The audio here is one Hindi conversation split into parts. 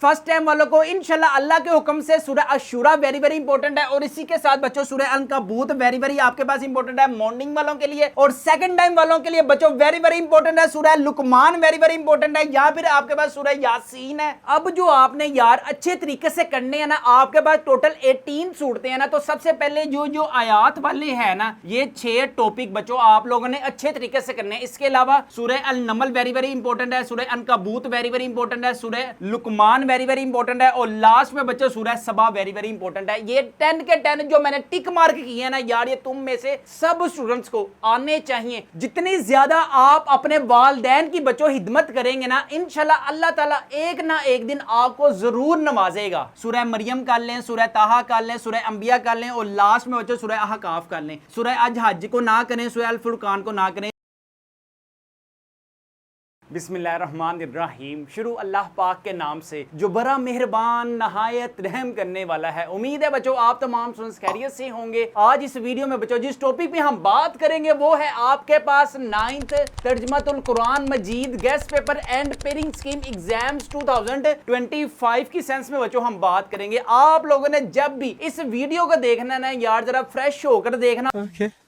फर्स्ट टाइम वालों को इंशाल्लाह अल्लाह के हुक्म से सूरह अशूरा वेरी वेरी इंपॉर्टेंट है। और इसी के साथ बच्चों सूरह अनकबूत वेरी वेरी आपके पास इंपॉर्टेंट है मॉर्निंग वालों के लिए। और सेकंड टाइम वालों के लिए बच्चों वेरी वेरी इंपॉर्टेंट है सूरह लुकमान वेरी वेरी इंपॉर्टेंट है, या फिर आपके पास सूरह यासीन है। अब जो आपने यार अच्छे तरीके से करने हैं ना, आपके पास टोटल 18 सूरतें हैं ना, तो सबसे पहले जो आयात वाले है ना, ये 6 टॉपिक बच्चों आप लोगों ने अच्छे तरीके से करने हैं। इसके अलावा सूरह अल नमल वेरी वेरी इंपॉर्टेंट है, सूरह अनकबूत वेरी वेरी इंपॉर्टेंट है, सूरह लुकमान वेरी वेरी इंपॉर्टेंट है, और लास्ट में बच्चों सूरह सबा वेरी वेरी इंपॉर्टेंट है। ये 10 के 10 जो मैंने टिक मार्क किए हैं ना यार, ये तुम में से सब स्टूडेंट्स को आने चाहिए। जितनी ज्यादा आप अपने वालिदैन की बच्चों हिदमत करेंगे ना, इंशाल्लाह अल्लाह ताला एक ना एक दिन आपको जरूर नवाजेगा। सूरह मरियम कर लें, सूरह ताहा कर लें, सूरह अंबिया कर लें, और लास्ट में बच्चों सूरह अहकाफ कर लें। सूरह अज हज को ना करें, सूरह अल फुरकान को ना करें। बिस्मिल्लाहिर्रहमानिर्रहीम। शुरू अल्लाह पाक के नाम से जो बड़ा मेहरबान नहायत रहम करने वाला है। उम्मीद है बच्चों आप तमाम स्टूडेंट्स खैरियत से होंगे। आज इस वीडियो में बच्चों जिस टॉपिक पे हम बात करेंगे वो है आपके पास 9th Tarjamatul Quran Majeed guess paper and pairing scheme exams 2025 की सेंस में बच्चों हम बात करेंगे। आप लोगों ने जब भी इस वीडियो को देखना ना यार, जरा फ्रेश होकर देखना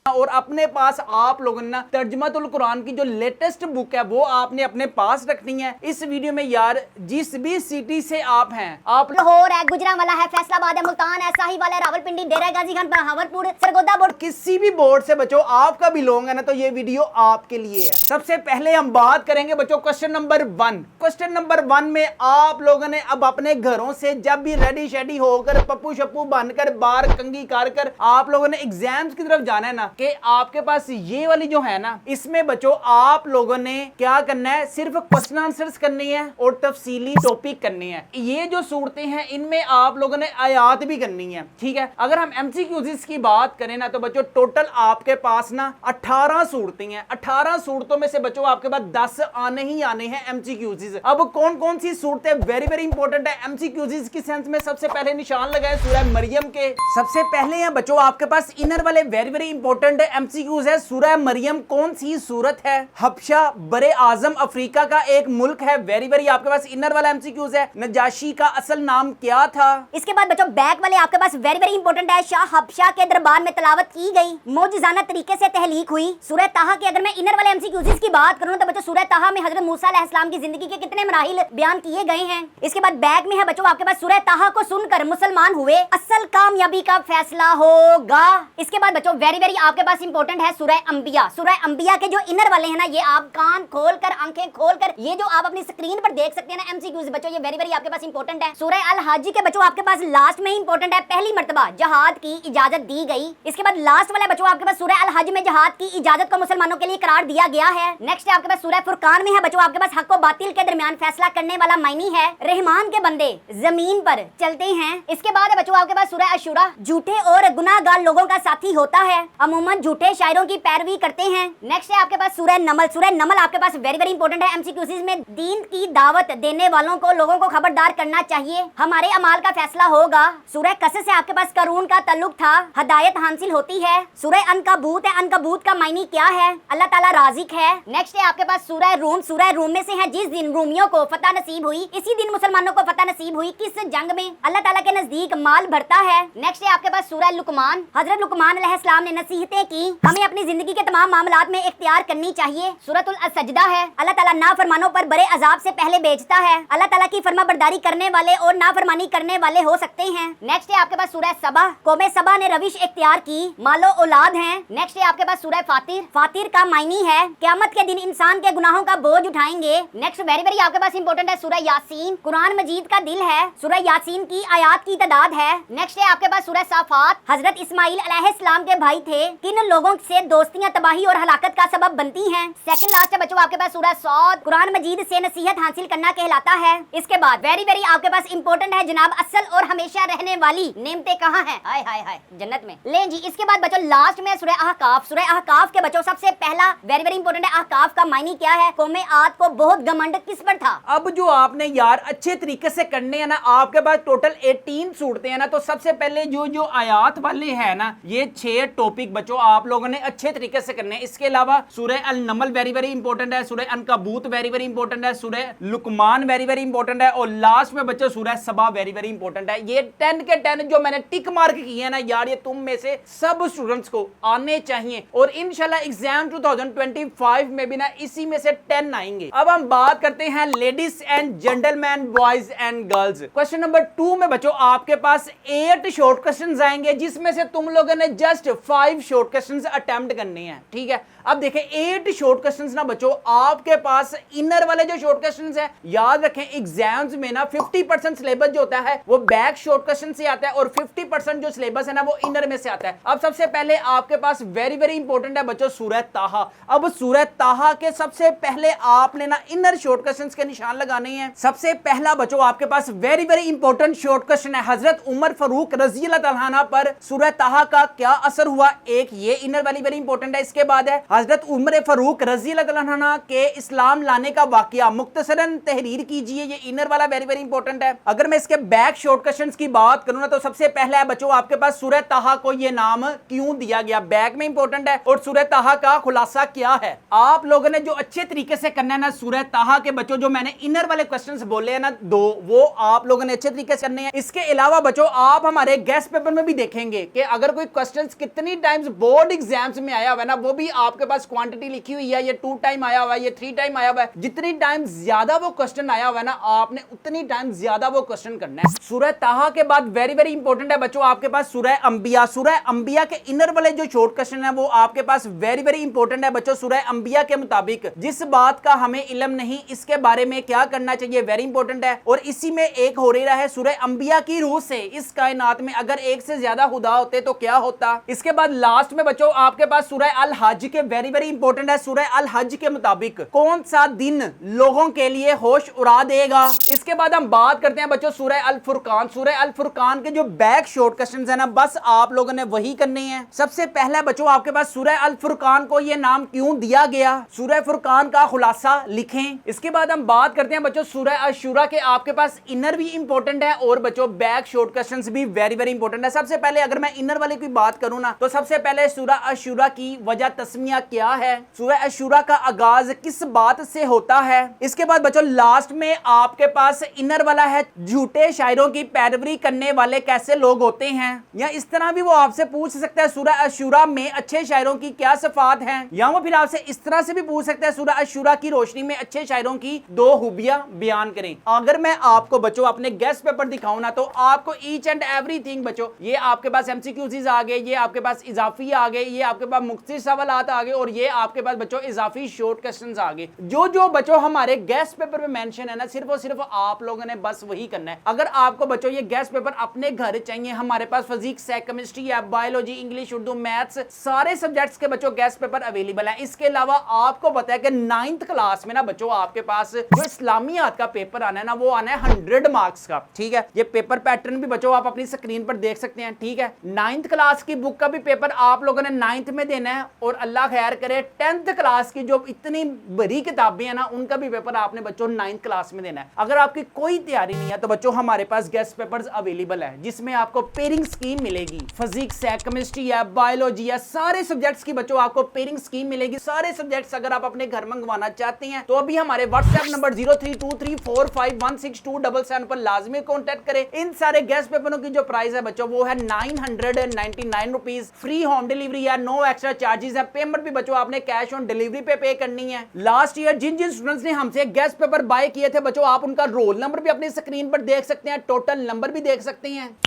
और अपने पास आप लोगों ने ना तर्जमातुल कुरान की जो लेटेस्ट बुक है वो आपने अपने पास रखनी है। इस वीडियो में यार जिस भी सिटी से आप हैं, आप लाहौर है, गुजरांवाला है, फैसलाबाद है, मुल्तान है, साहिवाल है, रावलपिंडी, डेरा गाजी खान, बहावलपुर, सरगोदा बोर्ड, किसी भी बोर्ड से बच्चों आपका बिलोंग है ना, तो ये वीडियो आपके लिए है। सबसे पहले हम बात करेंगे बच्चों क्वेश्चन नंबर 1। क्वेश्चन नंबर 1 में आप लोगों ने अब अपने घरों से जब भी रेडी शेडी होकर पप्पू शप्पू बनकर बार कंगी कर आप लोगों ने एग्जाम्स की तरफ जाना है ना, कि आपके पास ये वाली जो है ना, इसमें बच्चों आप लोगों ने क्या करना है, सिर्फ क्वेश्चन आंसर्स करनी है और तफसीली टॉपिक करनी है। ये जो सूरतें हैं इनमें आप लोगों ने आयात भी करनी है, ठीक है। अगर हम एमसीक्यूज़ की बात करें ना, तो बच्चों टोटल आपके पास ना 18 सूरतें हैं। 18 सूरतों में से बच्चों आपके पास 10 आने ही आने हैं एमसीक्यूज़। अब कौन कौन सी सूरतें वेरी वेरी इंपॉर्टेंट है एमसीक्यूज़ की सेंस में, सबसे पहले निशान लगाए सूरह मरियम के। सबसे पहले हैं बच्चों आपके पास इनर वाले वेरी वेरी इंपॉर्टेंट एमसीक्यूज है। सूरह मरियम कौन सी सूरत है? हबशा बरे आजम अफ्रीका का एक मुल्क है। वेरी वेरी आपके पास इनर वाला एमसीक्यूज है। नजाशी का असल नाम क्या था? इसके बाद बच्चों बैक वाले आपके पास वेरी वेरी इंपॉर्टेंट है। शाह हबशा के दरबार में तलावत की गई, मौजज़ाना तरीके से तहलीक हुई। सूरह ताहा की अगर मैं इनर वाले एमसीक्यूज की बात करूं तो बच्चों सूरह ताहा में हजरत मूसा अलैहिस्सलाम की जिंदगी के कितने मराहिल बयान किए गए हैं। इसके बाद बैक में है बच्चों आपके पास सूरह ताहा को सुनकर मुसलमान हुए, असल कामयाबी का फैसला होगा। इसके बाद बच्चों वेरी वेरी आपके पास इंपॉर्टेंट है सूरह अंबिया। सूरह अंबिया के जो इनर वाले हैं ना, ये आप कान खोलकर आंखें खोलकर ये जो आप अपनी स्क्रीन पर देख सकते हैं ना एमसीक्यूज बच्चों, ये वेरी वेरी आपके पास इंपॉर्टेंट है। सूरह अल हज के बच्चों आपके पास लास्ट में ही इंपॉर्टेंट है, पहली मर्तबा जहाद की इजाजत दी गई। इसके बाद लास्ट वाला बच्चों आपके पास सूरह अल हज में जहाद की इजाजत को मुसलमानों के लिए करार दिया गया है। नेक्स्ट है आपके पास सूरह फुरकान में है बच्चों आपके पास हक व बातिल के दरमियान फैसला करने वाला मायनी है, रहमान के बंदे जमीन पर चलते हैं। इसके बाद है बच्चों आपके पास सूरह अशूरा, झूठे और गुनाहगार लोगों का साथी होता है, अमूमन झूठे शायरों की पैरवी करते हैं। नेक्स्ट है आपके पास सूरह नमल। सूरह नमल आपके पास वेरी वेरी इंपॉर्टेंट है एमसीक्यूज़ में, दीन की दावत देने वालों को लोगों को खबरदार करना चाहिए, हमारे अमाल का फैसला होगा। सूरह कसस से आपके पास कारून का ताल्लुक था, हदायत हासिल होती है। सूरह अनकबूत है, अनकबूत का मायनी क्या है? अल्लाह ताला राज़िक है। नेक्स्ट है आपके पास सूरह रूम। सूरह रूम में से है जिस दिन रूमियों को फतह नसीब हुई, इसी दिन मुसलमानों को फतह नसीब हुई। किस जंग में? अल्लाह ताला के नजदीक माल भरता है। नेक्स्ट है आपके पास सूरह लुकमान। हजरत लुकमान अलैहिस्सलाम ने नसीहतें की, हमें अपनी जिंदगी के तमाम मामलात में इख्तियार करनी चाहिए। सूरतुल सजदा है, अल्लाह ताला नाफरमानों पर बड़े अजाब से पहले भेजता है। अल्लाह ताला की फरमाबरदारी करने वाले और नाफरमानी करने वाले हो सकते हैं। नेक्स्ट है आपके पास सूरह सबा। कौमे सबा ने रविश इख्तियार की, मालो औलाद हैं। नेक्स्ट है आपके पास सूरह फातिर। फातिर का मायनी है क़यामत के दिन इंसान के गुनाहों का बोझ उठाएंगे। नेक्स्ट वेरी वेरी आपके पास इंपॉर्टेंट है सूरह यासीन, कुरान मजीद का दिल है। सूरह यासीन की आयात की तादाद है। नेक्स्ट है आपके पास सूरह साफात। हजरत इस्माइल अलैहिस्सलाम के भाई थे, किन लोगों से दोस्तियां तबाही और हलाकत का सबब बनती हैं। सेकंड लास्ट है बच्चों आपके पास सूरह सौद, कुरान मजीद से नसीहत हासिल करना कहलाता है। इसके बाद वेरी वेरी आपके पास इंपॉर्टेंट है जनाब असल और हमेशा रहने वाली नेमतें कहाँ हैं? हाय हाय हाय जन्नत में। ले जी इसके बाद बच्चों लास्ट में सूरह अहकाफ। सूरह अहकाफ के बच्चों सबसे पहला वेरी वेरी इंपॉर्टेंट है, अहकाफ का मायनी क्या है? कौमे आद को बहुत घमंड किस पर था? अब जो आपने यार अच्छे तरीके से करने हैं ना, आपके पास टोटल 18 सूरतें हैं ना, तो सबसे पहले जो आयात वाले हैं ना, ये 6 टॉपिक बच्चों बच्चों आप लोगों ने अच्छे तरीके से करने हैं। इसके अलावा सूरह अल नमल वेरी वेरी इंपॉर्टेंट है, सूरह अनकबूत वेरी वेरी इंपॉर्टेंट है, सूरह लुकमान वेरी वेरी इंपॉर्टेंट है, और लास्ट में बच्चों सूरह सबा वेरी वेरी इंपॉर्टेंट है। ये 10 के 10 जो मैंने टिक मार्क किए हैं ना यार, ये तुम में से सब स्टूडेंट्स को आने चाहिए, और इंशाल्लाह एग्जाम 2025 में भी ना इसी में से 10 आएंगे। अब हम बात करते हैं ladies and gentleman, boys and girls. Question number 2 में बच्चों आपके पास 8 शॉर्ट क्वेश्चंस आएंगे, जिसमें से तुम लोगों ने जस्ट 5 शॉर्ट क्वेश्चंस अटेम्प्ट करने हैं, ठीक है। अब देखें 8 शॉर्ट क्वेश्चंस ना बच्चों आपके पास इनर वाले जो शॉर्ट क्वेश्चंस हैं, याद रखें एग्जाम्स में ना 50% सिलेबस जो होता है वो बैक शॉर्ट क्वेश्चन से आता है, और 50% जो सिलेबस है ना वो इनर में से आता है। अब सबसे पहले आपके पास वेरी वेरी इंपॉर्टेंट है बच्चों सूरह ताहा। अब सूरह ताहा के सबसे पहले आपने ना इनर शॉर्ट क्वेश्चंस के निशान लगाने हैं। सबसे पहला बच्चों आपके पास very very important short question है, हजरत उमर फारूक रजी अल्लाह तआला अन्हु पर सूरह ताहा का क्या असर हुआ। एक ये इनर वाली वेरी इंपॉर्टेंट है। इसके बाद है हजरत उमर फारूक रजी अल्लाह तआला अन्हु के इस्लाम लाने का वाकया, मुख्तसरन तहरीर कीजिए। ये इनर वाला वेरी वेरी इंपॉर्टेंट है। अगर मैं इसके बैक शॉर्ट क्वेश्चंस की बात करूं ना तो सबसे पहला है बच्चों आपके पास सूरह ताहा को ये नाम क्यों दिया गया, बैक में इंपॉर्टेंट है, और सूरह ताहा का खुलासा क्या है। आप लोगों ने जो अच्छे तरीके से करना है ना सूरह ताहा के बच्चों, जो मैंने इनर वाले क्वेश्चंस बोले हैं ना 2, वो आप लोगों ने अच्छे तरीके से करने हैं। इसके अलावा बच्चों आप हमारे गेस्ट पेपर में भी देखेंगे कि अगर कोई क्वेश्चंस कितनी टाइम्स बोर्ड एग्जाम्स में आया हुआ है ना, वो भी आपके पास क्वांटिटी लिखी हुई है, ये 2 टाइम आया हुआ है, ये 3 टाइम आया हुआ है। जितनी टाइम ज्यादा वो क्वेश्चन आया हुआ है ना, आपने उतनी टाइम ज्यादा वो क्वेश्चन करना है। सूरह ताहा के बाद वेरी वेरी इंपॉर्टेंट है बच्चों आपके पास सूरह अंबिया। सूरह अंबिया के इनर वाले जो शॉर्ट क्वेश्चन है वो आपके पास वेरी वेरी इंपॉर्टेंट है बच्चों। सूरह अंबिया के मुताबिक जिस बात का हमें इल्म नहीं, इसके बारे में क्या करना चाहिए, वेरी इंपॉर्टेंट है। और इसी में एक हो रहा है सूरह अंबिया की रूह से इस कायनात में अगर एक से ज्यादा खुदा होते तो क्या होता। इसके बाद लास्ट में बच्चों आपके पास सूरह अल हज के वेरी वेरी इंपॉर्टेंट है। सूरह अल हज के मुताबिक कौन सा दिन लोगों के लिए होश उड़ा देगा। इसके बाद हम बात करते हैं बच्चों सूरह अल फुरकान। सूरह अल फुरकान के जो बैक शॉर्ट क्वेश्चंस है ना, बस आप लोगों ने वही करने हैं। सबसे पहला बच्चों आपके पास सूरह अल फुरकान को ये नाम क्यों दिया गया, सूरह फुरकान का खुलासा लिखें। इसके बाद हम बात करते हैं बच्चों सूरह अशूरा के, आपके पास इनर भी इंपॉर्टेंट है और बच्चों बैक शॉर्ट क्वेश्चंस भी वेरी वेरी इंपॉर्टेंट है। सबसे पहले अगर मैं इनर वाले की बात करूं ना, तो सबसे पहले सूरह अशूरा की वजह तस्मिया क्या है, सूरह अशूरा का आगाज किस बात से होता है। इसके बाद बच्चों लास्ट में आपके पास इनर वाला है झूठे शायरों की पैरवी करने वाले कैसे लोग होते हैं, या इस तरह भी वो आपसे पूछ सकता है सूरह अशूरा में अच्छे शायरों की क्या सिफात हैं, या वो फिर आपसे इस तरह से भी पूछ सकता है सूरह अशूरा की रोशनी में अच्छे शायरों की 2 खूबियां बयान करें। अगर मैं आपको बच्चों अपने गेस्ट पेपर दिखाऊं ना, तो आपको ईच एंड एवरीथिंग बच्चों, ये आपके पास एमसीक्यूज आ गए, ये आपके पास इजाफी आ गए, ये आपके पास मुख्तसर सवालात आ गए, और ये आपके पास बच्चों इजाफी शॉर्ट क्वेश्चंस आ गए। जो बच्चों हमारे गेस्ट पेपर में मेंशन है ना, सिर्फ और सिर्फ आप लोगों ने बस वही करना है। अगर आपको बच्चों ये गेस्ट पेपर अपने घर चाहिए, हमारे पास फिजिक्स है, केमिस्ट्री है, बायोलॉजी, इंग्लिश, उर्दू, मैथ्स, सारे सब्जेक्ट्स के बच्चों गेस्ट पेपर अवेलेबल है। इसके अलावा आपको पता है कि 9th क्लास में ना बच्चों आपके पास जो इस्लामियात का पेपर आना है ना, वो आना है 100 मार्क्स का, ठीक है। ये पेपर पैटर्न भी बच्चों आप अपनी स्क्रीन पर देख सकते हैं, ठीक है। 9th क्लास की बुक का भी पेपर आप लोगों ने 9th में देना है, और अल्लाह खैर करे 10th क्लास की जो इतनी बड़ी किताबें हैं ना, उनका भी पेपर आपने बच्चों 9th क्लास में देना है। अगर आपकी कोई तैयारी नहीं है तो बच्चों हमारे पास गेस्ट पेपर्स अवेलेबल है, जिसमें आपको पेयरिंग स्कीम मिलेगी। फिजिक्स है, केमिस्ट्री है, बायोलॉजी है, सारे सब्जेक्ट्स की बच्चों आपको पेयरिंग स्कीम मिलेगी। सारे सब्जेक्ट्स अगर आप अपने घर मंगवाना चाहते हैं तो अभी हमारे व्हाट्सएप नंबर 0323451677 पर लाजमी कॉन्टेक्ट करें। इन सारे गेस्ट पेपरों की जो प्राइस है बच्चों वो है 999 रुपीज। फ्री होम डिलीवरी है, नो एक्स्ट्रा चार्जेस है। पेमेंट भी बच्चों आपने कैश ऑन डिलीवरी पे करनी है। लास्ट ईयर जिन जिन स्टूडेंट्स ने हमसे गेस्ट पेपर बाय किए थे बच्चों, आप उनका रोल नंबर भी अपनी स्क्रीन पर देख सकते हैं, टोटल नंबर भी देख सकते हैं।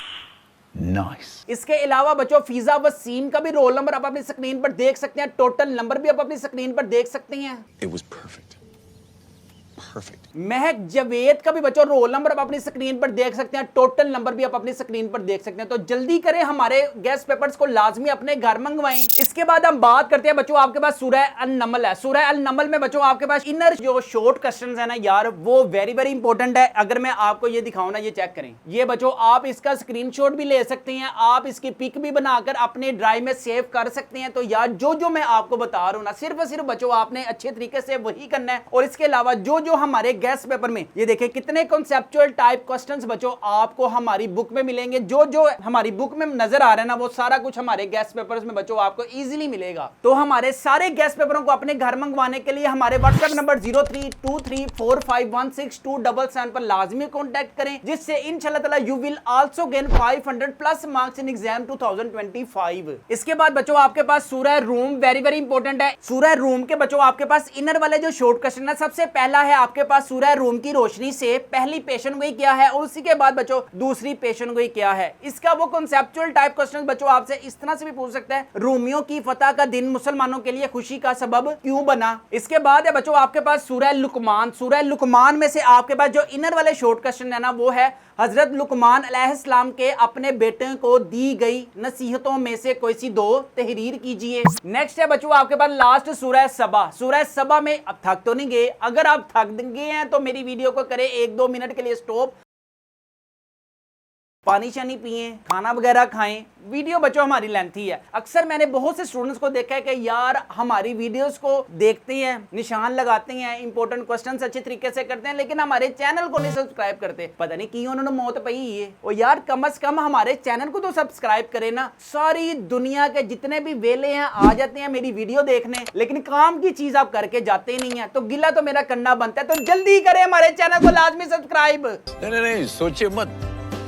Nice. इसके अलावा बच्चों फीजा वसीम का भी रोल नंबर आप अपनी स्क्रीन पर देख सकते हैं, टोटल नंबर भी आप अपनी स्क्रीन पर देख सकते हैं। It was perfect. Perfect. महक जवेद का भी बच्चों रोल नंबर आप अपनी स्क्रीन पर देख सकते हैं, टोटल नंबर भी आप अपनी स्क्रीन पर देख सकते हैं। तो जल्दी करें, हमारे गेस्ट पेपर्स को लाजमी अपने घर मंगवाएं। इसके बाद हम बात करते हैं बच्चों आपके पास सूरह अल नमल है। सूरह अल नमल में बच्चों आपके पास इनर जो शॉर्ट क्वेश्चंस है ना यार, वो वेरी वेरी इंपॉर्टेंट है। अगर मैं आपको ये दिखाऊं ना, ये चेक करें, ये बच्चों आप इसका स्क्रीनशॉट भी ले सकते हैं, आप इसकी पिक भी बनाकर अपने ड्राइव में सेव कर सकते हैं। तो यार जो मैं आपको बता रहा हूं ना, सिर्फ और सिर्फ बच्चों आपने अच्छे तरीके से वही करना है। और इसके अलावा जो हमारे गेस्ट पेपर में ये देखें कितने कॉन्सेप्चुअल टाइप क्वेश्चंस बच्चों आपको हमारी बुक में मिलेंगे। जो जो हमारी बुक में नजर आ रहा है ना वो सारा कुछ हमारे गेस्ट पेपर्स में बच्चों आपको इजीली मिलेगा। तो हमारे सारे गेस्ट पेपरों को अपने घर मंगवाने के लिए हमारे व्हाट्सएप नंबर 0323451677 पर लाजमी कॉन्टैक्ट करें, जिससे इंशाल्लाह ताला you will also gain 500 plus marks in exam 2025। इसके बाद बच्चों आपके पास सूरह रूम वेरी वेरी इंपॉर्टेंट है। सूरह रूम के बच्चों आपके पास इनर वाले जो शॉर्ट क्वेश्चन है, सबसे पहला है आपके पास सूरह रूम की रोशनी से पहली पेशन गोई क्या है, और उसी के बाद बच्चों दूसरी पेशन गोई क्या है। इसका वो कॉन्सेप्चुअल टाइप क्वेश्चन बच्चों आपसे इस तरह से भी पूछ सकता है, रोमियो की फतह का दिन मुसलमानों के लिए खुशी का सबब क्यों बना। इसके बाद है बच्चों आपके पास सूरह लुकमान। सूरह लुकमान में से आपके पास जो इनर वाले शॉर्ट क्वेश्चन है ना वो है हजरत लुकमान अलैहिस्सलाम के अपने बेटे को दी गई नसीहतों में से कोई सी दो तहरीर कीजिए। नेक्स्ट है बच्चों आपके पास लास्ट सूरह सबा। सूरह सबा में अब थक तो नहीं गए, अगर आप थक गए हैं तो मेरी वीडियो को करें 1-2 मिनट के लिए स्टॉप, पानी शानी पिए, खाना वगैरह खाएं। वीडियो बच्चों हमारी लेंथी है। अक्सर मैंने बहुत से स्टूडेंट्स को देखा है कि यार हमारी वीडियोस को देखते हैं, निशान लगाते हैं, इंपॉर्टेंट क्वेश्चंस अच्छे तरीके से करते हैं, लेकिन हमारे चैनल को नहीं सब्सक्राइब करते। पता नहीं क्यों उन्होंने मौत पाई है। और यार कम से कम हमारे चैनल को तो सब्सक्राइब करें ना। सारी दुनिया के जितने भी वेले हैं आ जाते हैं मेरी वीडियो देखने, लेकिन काम की चीज आप करके जाते नहीं है, तो गिला तो मेरा करना बनता है। तो जल्दी करें हमारे चैनल को लाजमी सब्सक्राइब। नहीं सोचिए मत,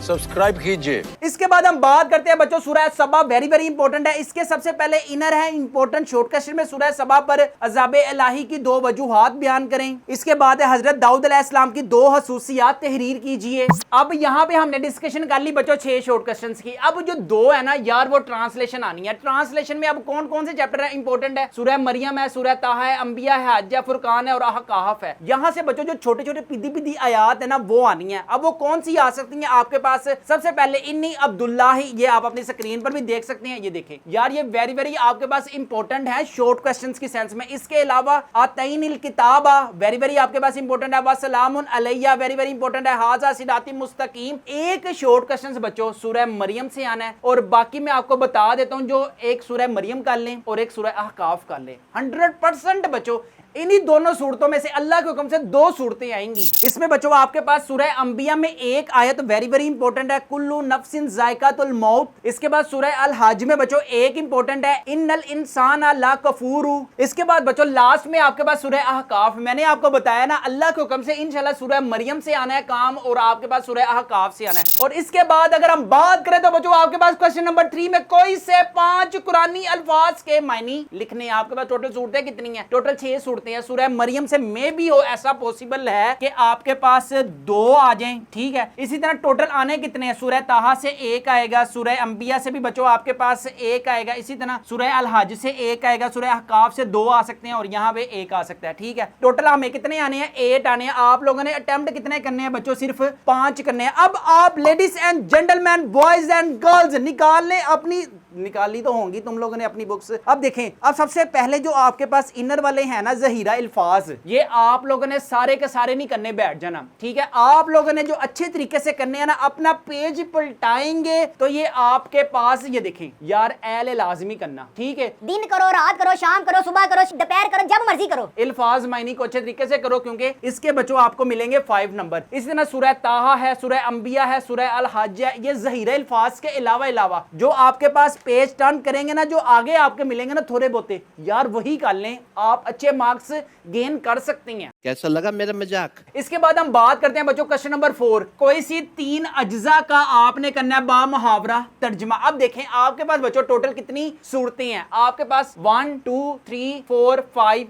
सब्सक्राइब कीजिए। इसके बाद हम बात करते हैं बच्चों सूरह सबा वेरी वेरी इंपॉर्टेंट है। इसके सबसे पहले इनर है इंपॉर्टेंट शॉर्ट क्वेश्चन में सूरह सबा पर अज़ाब इलाही की 2 वजूहात बयान करें। इसके बाद है हजरत दाऊद अलैहिस्सलाम की 2 हुसूसियात तहरीर कीजिए। अब यहाँ पे हमने डिस्कशन कर ली बच्चों 6 शॉर्ट क्वेश्चंस की। अब जो 2 है ना यार वो ट्रांसलेशन आनी है। ट्रांसलेशन में अब कौन कौन से चैप्टर है इंपॉर्टेंट है, सूरह मरियम है, सूरह ताहा है, अंबिया है, हज है, फुरकान है और अहकाफ है। यहाँ से बच्चों जो छोटे छोटे पिदी पिदी आयात है ना वो आनी है। अब वो कौन सी आ सकती है आपके पास, सबसे पहले इन्नी अब्दुल्लाही, ये आप अपनी स्क्रीन पर भी देख सकते हैं। ये देखें यार ये वेरी वेरी आपके पास इंपॉर्टेंट है शॉर्ट क्वेश्चंस की सेंस में। इसके अलावा आतईनिल किताबा वेरी वेरी आपके पास इंपॉर्टेंट है। वसलामुन अलैया वेरी वेरी इंपॉर्टेंट है। हाजा सिराती मुस्तकीम एक शॉर्ट क्वेश्चंस बच्चों सूरह मरियम से आना है। और बाकी मैं आपको बता देता हूं, जो एक सूरह मरियम कर लें और एक सूरह अहकाफ कर लें, 100% बच्चों इन्हीं दोनों सूरतों में से अल्लाह के हुक्म से 2 सूरतें आएंगी। इसमें बच्चों आपके पास सूरह अंबिया में एक आयत वेरी वेरी इंपॉर्टेंट है, कुल्लू नफ्सिन जायकातुल मौत। इसके बाद सूरह अल हज में बच्चों एक इंपॉर्टेंट है, इन्नल इंसान ला कफूरु। इसके बाद बच्चों लास्ट में आपके पास सूरह अहकाफ। मैंने आपको बताया ना अल्लाह के हुक्म से इंशाल्लाह सूरह मरियम से आना है काम, और आपके पास सूरह अहकाफ से आना है। और इसके बाद अगर हम बात करें तो बच्चों आपके पास क्वेश्चन नंबर 3 में कोई से 5 कुरानी अल्फाज के मायने लिखने हैं। आपके पास टोटल सूरतें कितनी है, टोटल 6 सूरतें हैं। सूरह मरियम से मे भी हो ऐसा पॉसिबल है कि आपके पास 2 आ जाएं, ठीक है। इसी तरह टोटल आने कितने हैं, सूरह ताहा से 1 आएगा, सूरह अंबिया से भी बच्चों आपके पास 1 आएगा, इसी तरह सूरह अल हज से 1 आएगा, सूरह अहकाफ से 2 आ सकते हैं और यहाँ पे 1 आ सकता है, ठीक है। टोटल हमें कितने आने हैं, 8 आने हैं। आप लोगों ने अटेम्प्ट कितने करने हैं बच्चों, सिर्फ 5 करने हैं। अब आप ladies and gentleman, boys and girls निकाल लें अपनी, निकाली तो होंगी तुम लोगों ने अपनी बुक्स। अब देखें, अब सबसे पहले जो आपके पास इनर वाले हैं ना ज़हीरा अल्फाज, ये आप लोगों ने सारे के सारे नहीं करने बैठ जाना, ठीक है। आप लोगों ने जो अच्छे तरीके से करने हैं ना, अपना पेज पलटाएंगे तो ये आपके पास, ये देखें यार एल लाजमी करना, ठीक है। दिन करो, रात करो, शाम करो, सुबह करो, दोपहर करो, जब मर्जी करो। अल्फाज मायनी को अच्छे तरीके से करो क्योंकि इसके बच्चों आपको मिलेंगे 5 नंबर। इसी तरह सूरह ताहा है, सूरह अंबिया है, सूरह अल हज है, ये ज़हीरा अल्फाज के अलावा जो आपके पास पेज टर्न करेंगे ना, जो आगे आपके मिलेंगे ना थोड़े बहुते, यार वही कर लें, आप अच्छे मार्क्स गेन कर सकते हैं। कैसा लगा मेरा मजाक? इसके बाद हम बात करते हैं बच्चों क्वेश्चन नंबर 4। कोई सी 3 अज्जा का आपने करना है बा मुहावरा तर्जमा। अब देखें आपके पास बच्चों टोटल कितनी सूरतें हैं, आपके पास 1 2 3 4 5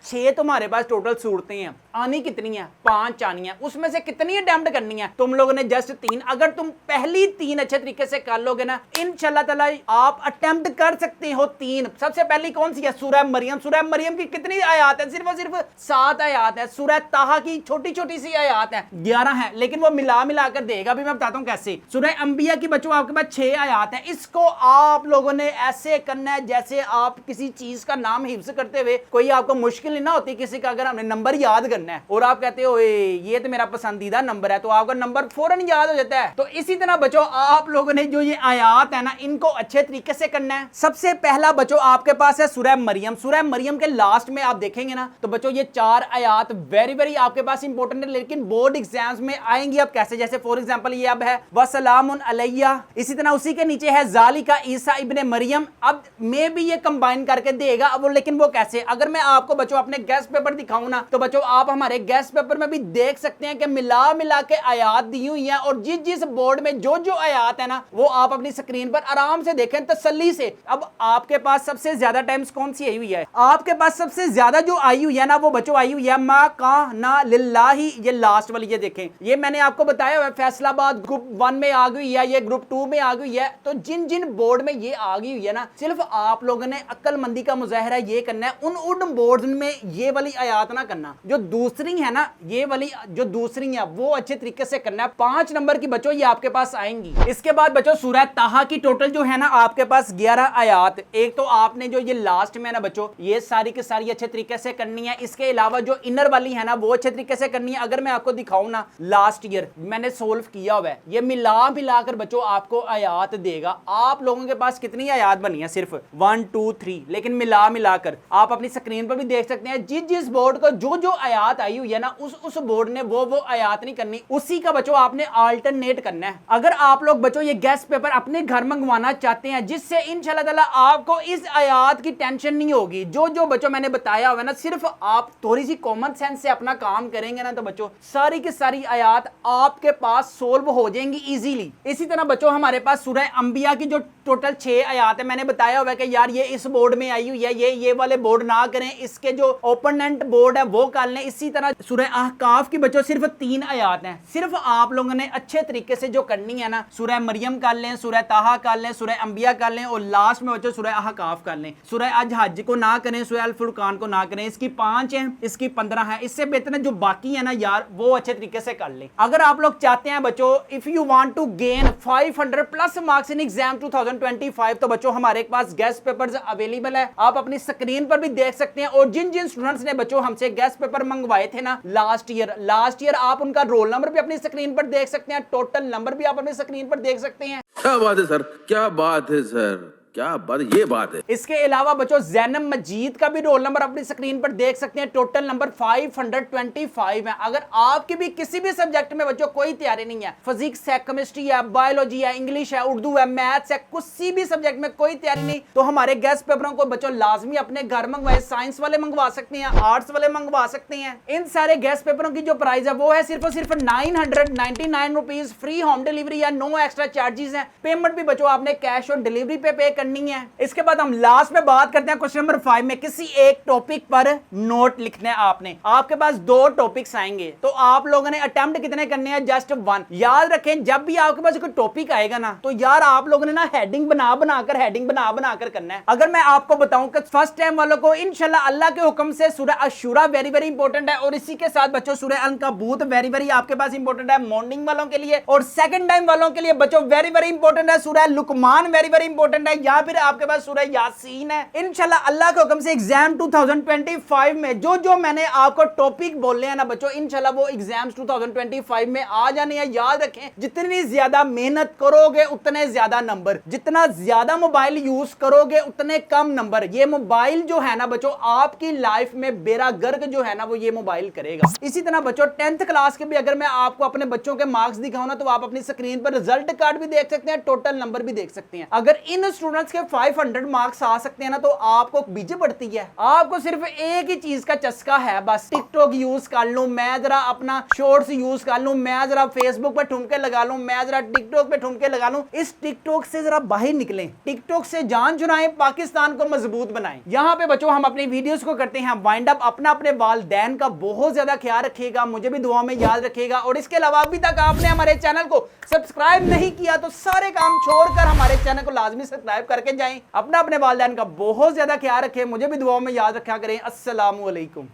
6 तुम्हारे पास टोटल सूरतें हैं। आनी कितनी है, 5 आनी है। उसमें से कितनी अटेम्प्ट करनी है, तुम लोगों ने जस्ट 3। अगर तुम पहली 3 अच्छे तरीके से कर लोगे ना, इंशाल्लाह ताला आप अटेम्प्ट कर सकते हो 3। सबसे पहली कौन सी है, सूरह मरियम। सूरह मरियम की कितनी आयत है, सिर्फ और सिर्फ 7 आयत है। सूरह ताहा की छोटी छोटी सी आयत है, 11 है, लेकिन वो मिला कर देगा। अभी मैं बताता हूँ कैसे। सूरह अंबिया की बच्चों आपके पास 6 आयत है। इसको आप लोगों ने ऐसे करना है जैसे आप किसी चीज का नाम हिफ्ज करते हुए, कोई आपको मुश्किल नहीं ना होती किसी का, अगर हमने नंबर याद करने करना है और आप कहते हो ये तो मेरा पसंदीदा नंबर है, तो आपका नंबर फौरन याद हो जाता है। तो इसी तरह बच्चों आप लोगों ने जो ये आयात है ना, इनको अच्छे तरीके से करना है। सबसे पहला बच्चों आपके पास है सूरह मरियम। सूरह मरियम के लास्ट में आप देखेंगे ना, तो बच्चों ये 4 आयात वेरी आपके पास इंपॉर्टेंट है, लेकिन बोर्ड एग्जाम्स में आएंगी अब कैसे, जैसे फॉर एग्जांपल ये अब है वसलामुन अलैया, इसी तरह उसी के नीचे है ज़ालिका ईसा इब्ने मरियम। अब मे भी ये कंबाइन करके देगा अब, लेकिन वो कैसे, अगर मैं आपको बच्चों अपने गेस्ट पेपर दिखाऊं ना, तो बच्चों आप हमारे गेस्ट पेपर में भी देख सकते हैं कि मिला के आयात दी हुई है, और जिस बोर्ड में जो आयात है ना, वो आप अपनी स्क्रीन पर आराम से देखें तसल्ली से। अब आपके पास सबसे ज्यादा टाइम्स कौन सी आई हुई है, आपके पास सबसे ज्यादा जो आई हुई है ना, वो बच्चों आई हुई है मा काना लिल्लाही, ये लास्ट वाली, ये देखें, ये मैंने आपको बताया हुआ है फैसलाबाद ग्रुप 1 में आ गई है, ये ग्रुप 2 में आ गई है। तो जिन बोर्ड में ये आ गई हुई है ना, सिर्फ आप लोगों ने अक्लमंदी का मुजाहरा ये करना है, उन बोर्ड में ये वाली आयात ना करना, जो दूसरी है ना, ये वाली जो दूसरी है वो अच्छे तरीके से करना है। 5 नंबर की बच्चों ये आपके पास आएंगी। इसके बाद बच्चों सूरह ताहा की टोटल जो है ना आपके पास 11 आयात। एक तो आपने जो ये लास्ट में ना बच्चों, ये सारी की सारी अच्छे तरीके से करनी है। इसके अलावा जो इनर वाली है ना, वो अच्छे तरीके से करनी है। अगर मैं आपको दिखाऊं ना, लास्ट ईयर मैंने सोल्व किया हुआ है, ये मिला कर बच्चों आपको आयात देगा। आप लोगों के पास कितनी आयात बनी है, सिर्फ 1 2 3, लेकिन मिला कर आप अपनी स्क्रीन पर भी देख सकते हैं। जिस बोर्ड को जो आयात आई हुई है ना, उस बोर्ड ने वो आयात नहीं करनी, उसी का बच्चों आपने अल्टरनेट करना है। अगर आप लोग बच्चों ये गेस्ट पेपर अपने घर मंगवाना चाहते हैं, जिससे इंशाल्लाह ताला आपको इस आयात की टेंशन नहीं होगी, जो बच्चों मैंने बताया हुआ है ना, सिर्फ आप थोड़ी सी कॉमन सेंस से अपना काम करेंगे ना, तो बच्चों सारी की सारी आयात आपके पास सोल्व हो जाएंगी इजीली। इसी तरह बच्चों हमारे पास सूरह अंबिया की जो टोटल 6 आयात है, मैंने बताया हुआ है कि यार ये इस बोर्ड में आई हुई है, ये वाले बोर्ड ना करें, इसके जो ओपोनेंट बोर्ड है वो कर लें। इसी तरह सूरह अहकाफ की बच्चों सिर्फ 3 आयात हैं। सिर्फ आप लोगों ने अच्छे तरीके से जो करनी है ना, सूरह मरियम कर लें, सूरह ताहा कर लें, सूरह अंबिया कर लें, और लास्ट में बच्चों सूरह अहकाफ कर लें। सूरह अज हज को ना करें, सूरह अल फुरकान को ना करें। इसकी 5 है, इसकी 15 है। इससे बेहतर है जो बाकी है ना यार, वो अच्छे तरीके से कर लें। अगर आप लोग चाहते हैं बच्चों, if you want to gain 500 plus marks in exam 2025, तो बच्चों हमारे पास गेस्ट पेपर्स अवेलेबल है, आप अपनी स्क्रीन पर भी देख सकते हैं। और जिन स्टूडेंट्स ने बच्चों हमसे गेस्ट पेपर मंगवाए थे ना लास्ट ईयर, आप उनका रोल नंबर भी अपनी स्क्रीन पर देख सकते हैं, टोटल नंबर भी आप अपनी स्क्रीन पर देख सकते हैं। क्या बात है सर, क्या बात है सर, क्या बात, ये बात है। इसके अलावा बच्चों जैनब मजीद का भी रोल नंबर अपनी स्क्रीन पर देख सकते हैं, टोटल नंबर 525 है। अगर आपकी भी किसी भी सब्जेक्ट में बच्चों कोई तैयारी नहीं है, फिजिक्स है, केमिस्ट्री है, बायोलॉजी है, इंग्लिश है, उर्दू है, मैथ्स है, किसी भी सब्जेक्ट में कोई तैयारी नहीं, तो हमारे गेस्ट पेपरों को बच्चों लाजमी अपने घर मंगवाए। साइंस वाले मंगवा सकते हैं, आर्ट्स वाले मंगवा सकते हैं। इन सारे गेस्ट पेपरों की जो प्राइस है वो है सिर्फ 999 रुपीज, फ्री होम डिलीवरी है, नो एक्स्ट्रा चार्जेस है। पेमेंट भी बच्चों आपने कैश ऑन डिलीवरी पे करनी है। इसके बाद हम लास्ट में बात करते हैं क्वेश्चन नंबर 5 में, किसी एक टॉपिक पर नोट लिखना है आपने। आपके पास 2 टॉपिक्स आएंगे, तो आप लोगों ने अटेम्प्ट कितने करने हैं, जस्ट 1। याद रखें जब भी आपके पास कोई टॉपिक आएगा ना, तो यार आप लोगों ने ना हेडिंग बना कर करना है। अगर मैं आपको बताऊं कि फर्स्ट टाइम वालों को इंशाल्लाह अल्लाह के हुक्म से सूरह अशूरा वेरी इंपॉर्टेंट है, और इसी के साथ बच्चों सूरह अनकबूत वेरी आपके पास इंपॉर्टेंट है मॉर्निंग वालों के लिए, और सेकंड टाइम वालों के लिए बच्चों वेरी इंपॉर्टेंट है सूरह लुकमान वेरी इंपॉर्टेंट है, या फिर आपके पास सूरह यासीन है। इंशाल्लाह अल्लाह के हुक्म से एग्जाम 2025 में जो मैंने आपको टॉपिक बोले हैं ना बच्चों, इंशाल्लाह वो एग्जाम्स 2025 में आ जाने हैं। याद रखें जितनी ज्यादा मेहनत करोगे उतने ज्यादा नंबर, जितना ज्यादा मोबाइल यूज करोगे उतने कम नंबर। ये मोबाइल जो है ना बच्चों आपकी लाइफ में बेड़ा गर्क जो है ना वो ये मोबाइल करेगा। इसी तरह बच्चों 10th क्लास के भी अगर मैं आपको अपने बच्चों के मार्क्स दिखाऊं ना, तो आप अपनी स्क्रीन पर रिजल्ट कार्ड भी देख सकते हैं, टोटल नंबर भी देख सकते हैं। अगर इन स्टूडेंट्स के 500 मार्क्स आ सकते हैं ना, तो आपको बीजे पड़ती है। आपको सिर्फ एक ही चीज का चस्का है, बस टिकटॉक यूज कर लूं, मैं जरा अपना शॉर्ट्स यूज कर लूं, मैं जरा फेसबुक पे ठुमके लगा लूं, मैं जरा टिकटॉक पे ठुमके लगा लूं। इस टिकटॉक से जरा बाहर निकलें, टिकटॉक से जान छुड़ाएं, पाकिस्तान को मजबूत बनाएं। यहाँ पे बच्चों हम अपनी वीडियोस को करते हैं वाइंड अप। अपने वालिदैन का बहुत ज्यादा ख्याल रखिएगा, मुझे भी दुआ में याद रखिएगा। और इसके अलावा अभी तक आपने हमारे चैनल को सब्सक्राइब नहीं किया तो सारे काम छोड़कर हमारे चैनल को लाजमी सब्सक्राइब करके जाएं। अपने वालिदैन का बहुत ज्यादा ख्याल रखें, मुझे भी दुआओं में याद रखा करें। अस्सलामु अलैकुम।